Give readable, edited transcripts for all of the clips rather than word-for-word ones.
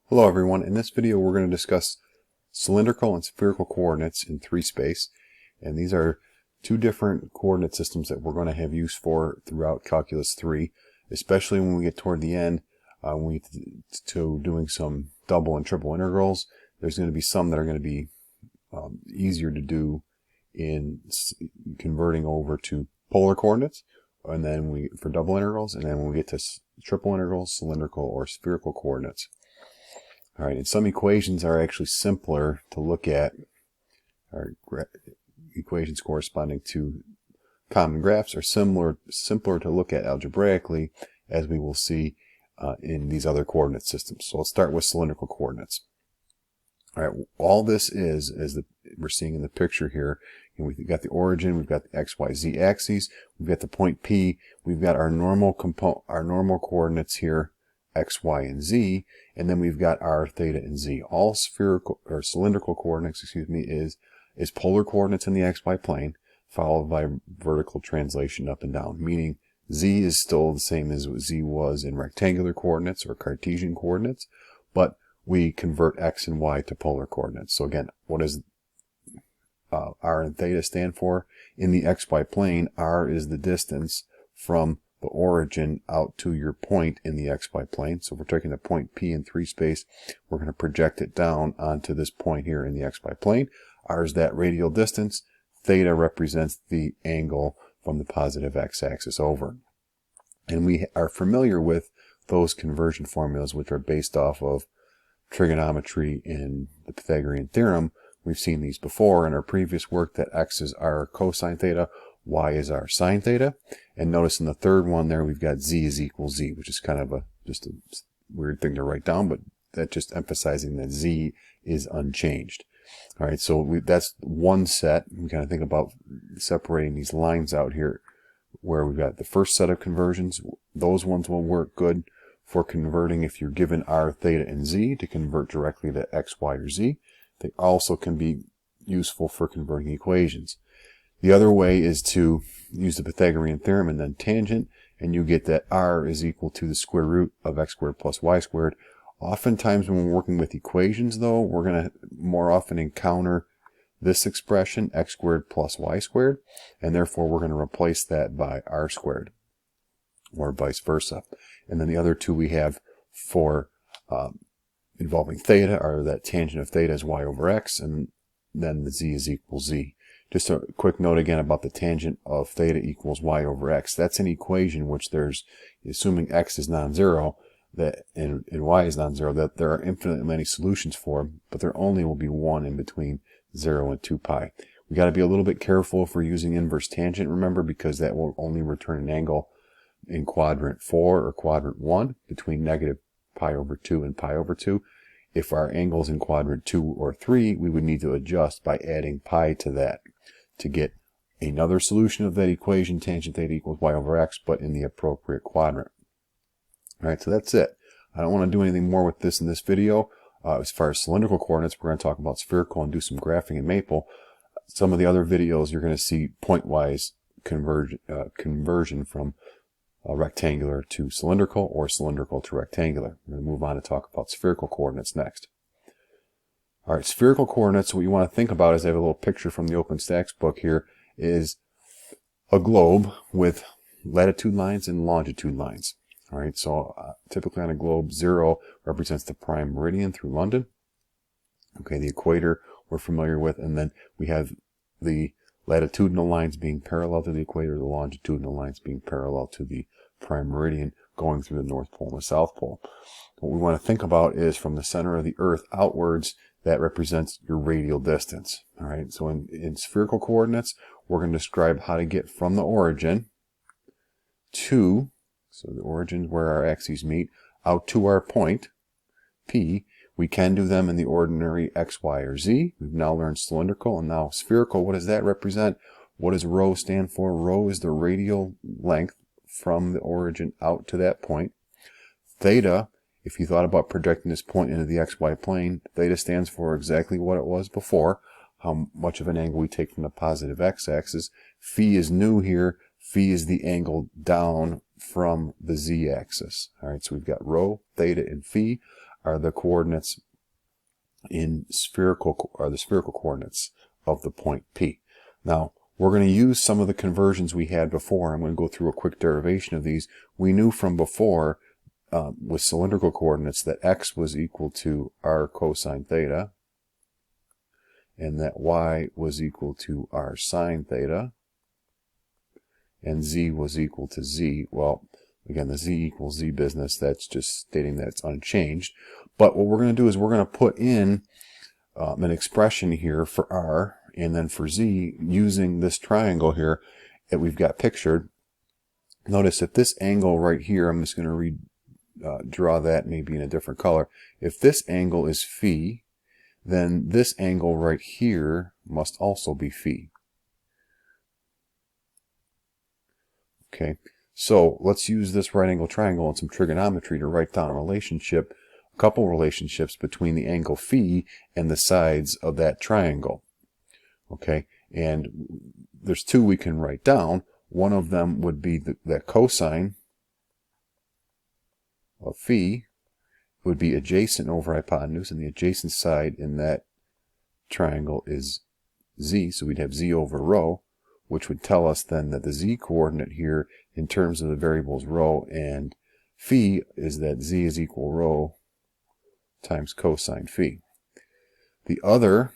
Hello everyone, in this video we're going to discuss cylindrical and spherical coordinates in 3 space, and these are two different coordinate systems that we're going to have use for throughout Calculus 3, especially when we get toward the end, when we get to doing some double and triple integrals. There's going to be some that are going to be easier to do in converting over to polar coordinates, and then for double integrals, and then when we get to triple integrals, cylindrical or spherical coordinates. All right, and some equations are actually simpler to look at, or equations corresponding to common graphs are simpler to look at algebraically, as we will see in these other coordinate systems. So let's start with cylindrical coordinates. All right, all this is we're seeing in the picture here. And we've got the origin, we've got the x, y, z axes, we've got the point P, we've got our normal coordinates here, x, y, and z, and then we've got r, theta, and z. All spherical or cylindrical coordinates, is polar coordinates in the xy plane, followed by vertical translation up and down, meaning z is still the same as what z was in rectangular coordinates or Cartesian coordinates, but we convert x and y to polar coordinates. So again, what does r and theta stand for? In the xy plane, r is the distance from the origin out to your point in the xy plane. So if we're taking the point P in 3 space, we're going to project it down onto this point here in the xy plane. R is that radial distance. Theta represents the angle from the positive x-axis over. And we are familiar with those conversion formulas, which are based off of trigonometry in the Pythagorean theorem. We've seen these before in our previous work, that x is our cosine theta, y is our sine theta. And notice in the third one there, we've got z is equal z, which is kind of just a weird thing to write down, but that's just emphasizing that z is unchanged. All right, so that's one set. We kind of think about separating these lines out here, where we've got the first set of conversions. Those ones will work good for converting if you're given r, theta, and z, to convert directly to x, y, or z. They also can be useful for converting equations. The other way is to use the Pythagorean theorem and then tangent, and you get that r is equal to the square root of x squared plus y squared. Oftentimes when we're working with equations, though, we're going to more often encounter this expression, x squared plus y squared, and therefore we're going to replace that by r squared, or vice versa. And then the other two we have for involving theta are that tangent of theta is y over x, and then the z is equal z. Just a quick note again about the tangent of theta equals y over x. That's an equation which there's, assuming x is non-zero, that and y is non-zero, that there are infinitely many solutions for, but there only will be one in between 0 and 2 pi. We got to be a little bit careful if we're using inverse tangent, remember, because that will only return an angle in quadrant 4 or quadrant 1 between negative pi over 2 and pi over 2. If our angle's in quadrant 2 or 3, we would need to adjust by adding pi to that to get another solution of that equation, tangent theta equals y over x, but in the appropriate quadrant. All right, so that's it. I don't want to do anything more with this in this video. As far as cylindrical coordinates, we're going to talk about spherical and do some graphing in Maple. Some of the other videos, you're going to see pointwise conversion from rectangular to cylindrical, or cylindrical to rectangular. We're going to move on to talk about spherical coordinates next. All right, spherical coordinates, what you want to think about is, I have a little picture from the OpenStax book here, is a globe with latitude lines and longitude lines. All right, so typically on a globe, 0 represents the prime meridian through London. Okay, the equator we're familiar with, and then we have the latitudinal lines being parallel to the equator, the longitudinal lines being parallel to the prime meridian going through the North Pole and the South Pole. What we want to think about is from the center of the Earth outwards, that represents your radial distance. All right, so in spherical coordinates, we're going to describe how to get from the origin to, so the origin is where our axes meet, out to our point, P. We can do them in the ordinary x, y, or z. We've now learned cylindrical, and now spherical. What does that represent? What does rho stand for? Rho is the radial length from the origin out to that point. Theta, if you thought about projecting this point into the xy plane, theta stands for exactly what it was before, how much of an angle we take from the positive x-axis. Phi is new here. Phi is the angle down from the z-axis. All right, so we've got rho, theta, and phi. are the coordinates in spherical, are the spherical coordinates of the point P. Now, we're going to use some of the conversions we had before. I'm going to go through a quick derivation of these. We knew from before with cylindrical coordinates that x was equal to r cosine theta, and that y was equal to r sine theta, and z was equal to z. Well, again, the z equals z business, that's just stating that it's unchanged. But what we're going to do is we're going to put in an expression here for r and then for z using this triangle here that we've got pictured. Notice that this angle right here, I'm just going to draw that maybe in a different color. If this angle is phi, then this angle right here must also be phi. Okay, so let's use this right angle triangle and some trigonometry to write down a couple relationships between the angle phi and the sides of that triangle. Okay, and there's two we can write down. One of them would be the cosine of phi would be adjacent over hypotenuse, and the adjacent side in that triangle is z, so we'd have z over rho, which would tell us then that the z coordinate here in terms of the variables rho and phi is that z is equal rho times cosine phi. The other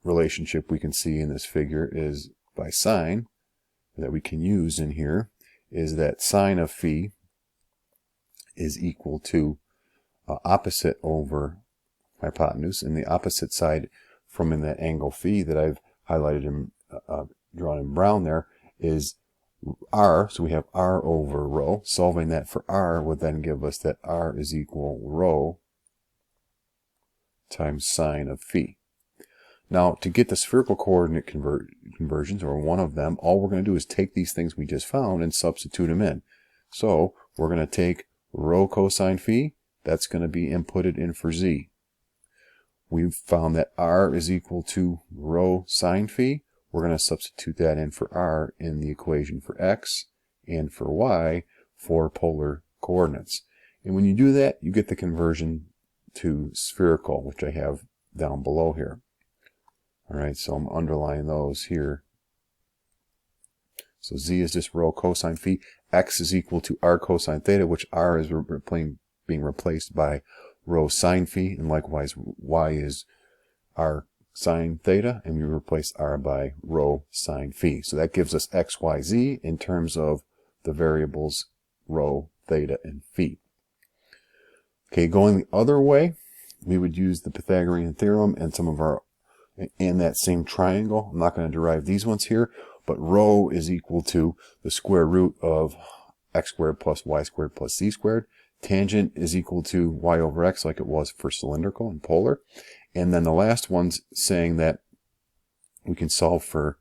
relationship we can see in this figure is by sine that we can use in here is that sine of phi is equal to opposite over hypotenuse, and the opposite side from in that angle phi that I've highlighted and drawn in brown there is r, so we have r over rho. Solving that for r would then give us that r is equal rho times sine of phi. Now, to get the spherical coordinate conversions, or one of them, all we're going to do is take these things we just found and substitute them in. So, we're going to take rho cosine phi, that's going to be inputted in for z. We've found that r is equal to rho sine phi. We're going to substitute that in for r in the equation for x and for y for polar coordinates. And when you do that, you get the conversion to spherical, which I have down below here. Alright, so I'm underlining those here. So z is just rho cosine phi. X is equal to r cosine theta, which r is being replaced by rho sine phi, and likewise y is r sine theta, and we replace r by rho sine phi. So that gives us x, y, z in terms of the variables rho, theta, and phi. Okay, going the other way, we would use the Pythagorean theorem and some of our in that same triangle. I'm not going to derive these ones here, but rho is equal to the square root of x squared plus y squared plus z squared. Tangent is equal to y over x, like it was for cylindrical and polar. And then the last one's saying that we can solve for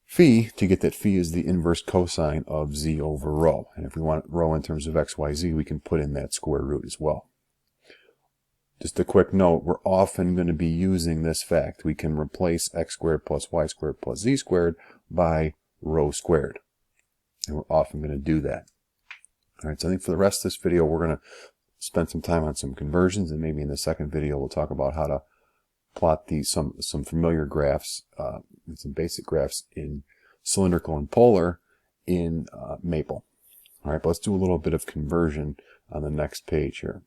phi to get that phi is the inverse cosine of z over rho. And if we want rho in terms of x, y, z, we can put in that square root as well. Just a quick note, we're often going to be using this fact. We can replace x squared plus y squared plus z squared by rho squared. And we're often going to do that. Alright, so I think for the rest of this video, we're going to spend some time on some conversions, and maybe in the second video we'll talk about how to plot some familiar graphs, some basic graphs in cylindrical and polar in Maple. Alright, but let's do a little bit of conversion on the next page here.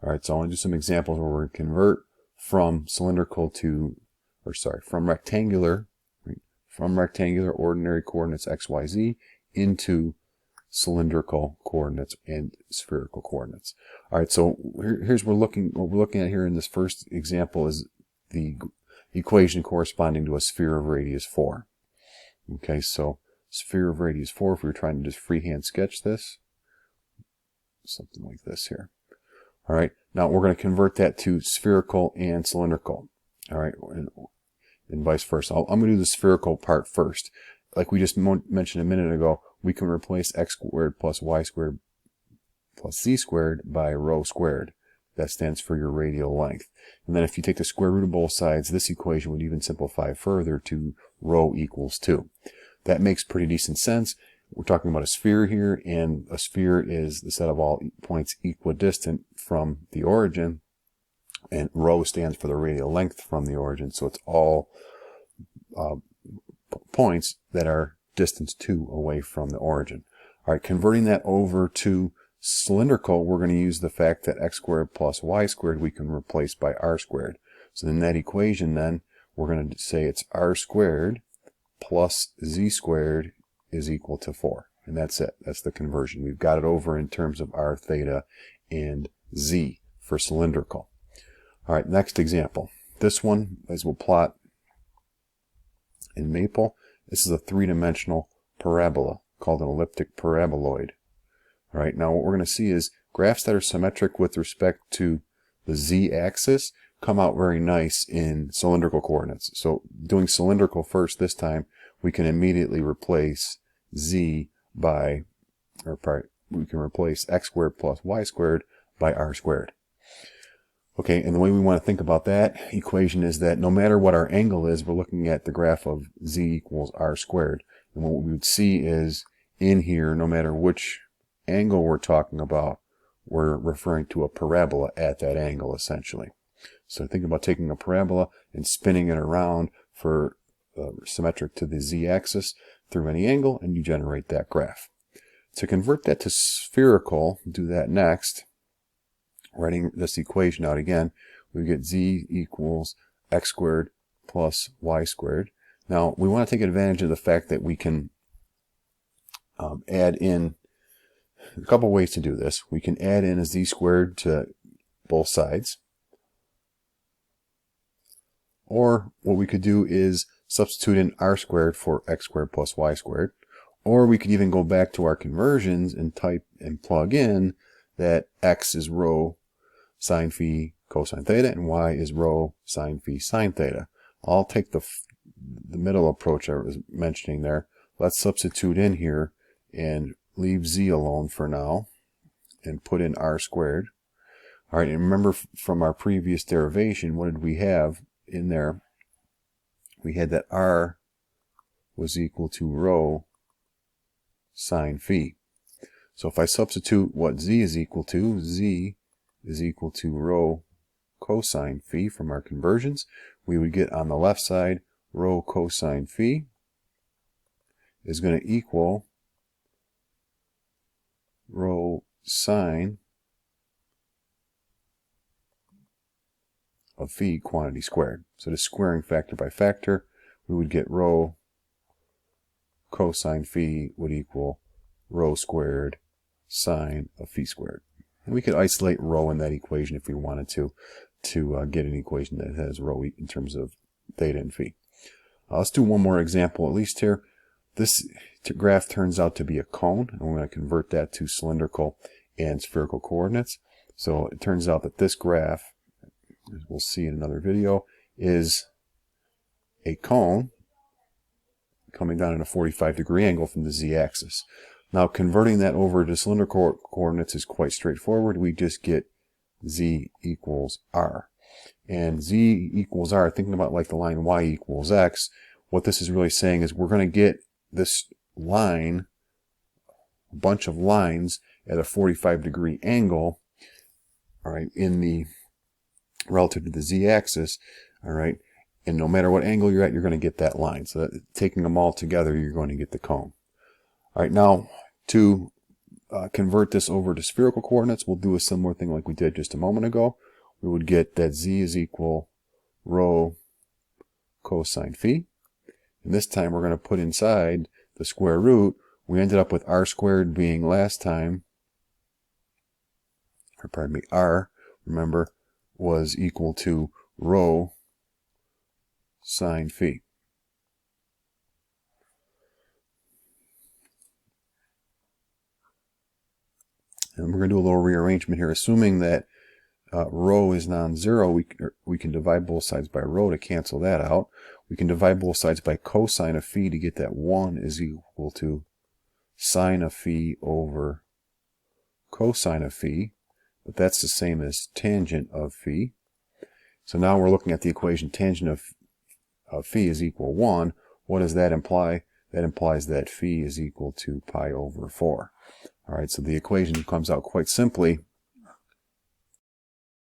Alright, so I want to do some examples where we're going to convert from cylindrical to, from rectangular ordinary coordinates x, y, z into cylindrical coordinates and spherical coordinates. Alright, so here's what we're looking at here in this first example is the equation corresponding to a sphere of radius 4. Okay, so sphere of radius 4, if we were trying to just freehand sketch this, something like this here. Alright, now we're going to convert that to spherical and cylindrical. Alright, and vice versa. I'm going to do the spherical part first. Like we just mentioned a minute ago, we can replace x squared plus y squared plus z squared by rho squared. That stands for your radial length. And then if you take the square root of both sides, this equation would even simplify further to rho equals 2. That makes pretty decent sense. we're talking about a sphere here, and a sphere is the set of all points equidistant from the origin, and rho stands for the radial length from the origin, so it's all points that are distance 2 away from the origin. All right, converting that over to cylindrical, we're going to use the fact that x squared plus y squared we can replace by r squared. So in that equation then, we're going to say it's r squared plus z squared is equal to 4. And that's it. That's the conversion. We've got it over in terms of r, theta, and z for cylindrical. All right, next example. This one, as we'll plot in Maple, this is a three-dimensional parabola called an elliptic paraboloid. All right, now what we're going to see is graphs that are symmetric with respect to the z-axis come out very nice in cylindrical coordinates. So doing cylindrical first this time, we can immediately replace z by, we can replace x squared plus y squared by r squared. Okay, and the way we want to think about that equation is that no matter what our angle is, we're looking at the graph of z equals r squared. And what we would see is in here, no matter which angle we're talking about, we're referring to a parabola at that angle, essentially. So think about taking a parabola and spinning it around for symmetric to the z-axis through any angle, and you generate that graph. To convert that to spherical, do that next. Writing this equation out again, we get z equals x squared plus y squared. Now, we want to take advantage of the fact that we can add in a couple ways to do this. We can add in a z squared to both sides. Or what we could do is substitute in r squared for x squared plus y squared. Or we could even go back to our conversions and type and plug in that x is rho sine phi cosine theta and y is rho sine phi sine theta. I'll take the middle approach I was mentioning there. Let's substitute in here and leave z alone for now and put in r squared. All right, and remember from our previous derivation, what did we have in there? We had that r was equal to rho sine phi. So if I substitute what z is equal to, z is equal to rho cosine phi from our conversions, we would get on the left side rho cosine phi is going to equal rho sine of phi quantity squared. So just squaring factor by factor, we would get rho cosine phi would equal rho squared sine of phi squared. And we could isolate rho in that equation if we wanted to get an equation that has rho in terms of theta and phi. Let's do one more example at least here. This graph turns out to be a cone, and we're going to convert that to cylindrical and spherical coordinates. So it turns out that this graph, as we'll see in another video, is a cone coming down in a 45-degree angle from the z-axis. Now converting that over to cylindrical coordinates is quite straightforward. We just get z equals r. And z equals r, thinking about like the line y equals x, what this is really saying is we're going to get this line, a bunch of lines at a 45-degree angle, all right, in the relative to the z-axis, all right, and no matter what angle you're at, you're going to get that line. So that, taking them all together, you're going to get the cone. All right, now to convert this over to spherical coordinates, we'll do a similar thing like we did just a moment ago. We would get that z is equal rho cosine phi. And this time we're going to put inside the square root. We ended up with r squared being last time, or pardon me, r, remember, was equal to rho sine phi. And we're going to do a little rearrangement here, assuming that rho is non-zero. We can divide both sides by rho to cancel that out. We can divide both sides by cosine of phi to get that 1 is equal to sine of phi over cosine of phi. But that's the same as tangent of phi. So now we're looking at the equation tangent of phi is equal 1. What does that imply? that implies that phi is equal to pi over 4. All right, so the equation comes out quite simply